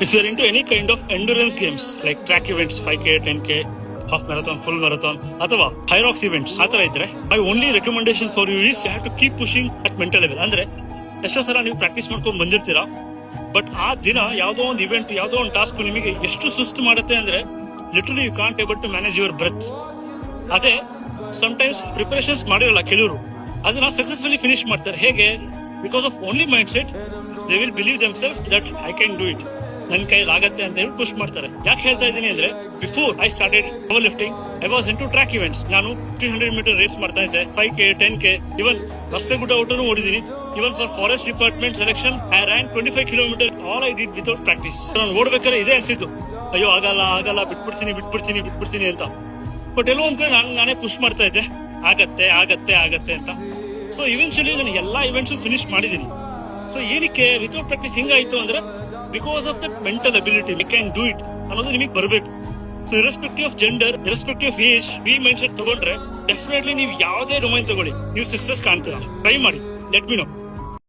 If you are into any kind of endurance games like track events, 5K, 10K, half marathon, full marathon, ಅಥವಾ Hyrox events ಆ ತರ ಇದ್ರೆ my only recommendation for you is you have to keep pushing at mental level. ಅಂದ್ರೆ ಎಷ್ಟೋ ಸಲ ನೀವು practice ಮಾಡ್ಕೊಂಡು ಬಂದಿರ್ತೀರಾ, but ಆ ದಿನ ಯಾವ್ದೋ ಒಂದು ಇವೆಂಟ್, ಯಾವ್ದೋ ಒಂದು ಟಾಸ್ಕ್ ನಿಮಗೆ ಎಷ್ಟು ಸುಸ್ತು ಮಾಡುತ್ತೆ ಅಂದ್ರೆ literally you can't able to manage your breath. ಅದೇ ಸಮ್ಟೈಮ್ಸ್ ಪ್ರಿಪರೇಷನ್ಸ್ ಮಾಡಿರಲ್ಲ ಕೆಲವರು, ಅದನ್ನ ಸಕ್ಸಸ್ಫುಲಿ ಫಿನಿಶ್ ಮಾಡ್ತಾರೆ. ಹೇಗೆ? Because of only mind set. They will believe themselves that I can do it, ನನ್ ಕೈಲಿ ಆಗತ್ತೆ ಅಂತ ಹೇಳಿ ಪುಷ್ ಮಾಡ್ತಾರೆ. ಯಾಕೆ ಹೇಳ್ತಾ ಇದ್ದೀನಿ ಅಂದ್ರೆ, before I started power lifting I was into track events. ನಾನು 300 ಮೀಟರ್ ರೇಸ್ ಮಾಡ್ತಾ ಇದ್ದೆ, 5K, 10K, ಇವನ್ ರಸ್ತೆ ಗುಡ್ಡ ಔಟನು ಓಡಿದೀನಿ. Even for forest department selection I ran 25 kilometer. All I did without practice. ನಾನು ಓಡ್ಬೇಕಾದ್ರೆ ಇದೇ ಅನ್ಸಿದ್ದು, ಅಯ್ಯೋ ಆಗಲ್ಲ ಬಿಟ್ಬಿಡ್ತೀನಿ ಅಂತ. ಬಟ್ ಎಲ್ಲೋ ಒಂದ್ ಕಡೆ ನಾನೇ ಪುಷ್ ಮಾಡ್ತಾ ಇದ್ದೆ, ಆಗತ್ತೆ ಅಂತ. ಸೊ ಇವೆನ್ಚುಲಿ ನಾನು ಎಲ್ಲಾ ಇವೆಂಟ್ಸ್ ಫಿನಿಶ್ ಮಾಡಿದೀನಿ. ಸೊ ಏನಕ್ಕೆ ವಿತೌಟ್ ಪ್ರಾಕ್ಟೀಸ್ ಹಿಂಗಾಯ್ತು ಅಂದ್ರೆ, because of that mental ability, we can do it ಅನ್ನೋದು ನಿಮಗೆ ಬರಬೇಕು. So irrespective of gender, irrespective of age, ಈ ಮೈಂಡ್ ಸೆಟ್ ತಗೊಂಡ್ರೆ ಡೆಫಿನೆಟ್ಲಿ ನೀವು ಯಾವುದೇ ಡೊಮೈನ್ ತಗೊಳ್ಳಿ, ನೀವು ಸಕ್ಸಸ್ ಕಾಣ್ತೀರಾ. ಟ್ರೈ ಮಾಡಿ, ಲೆಟ್ ಮಿ ನೋ.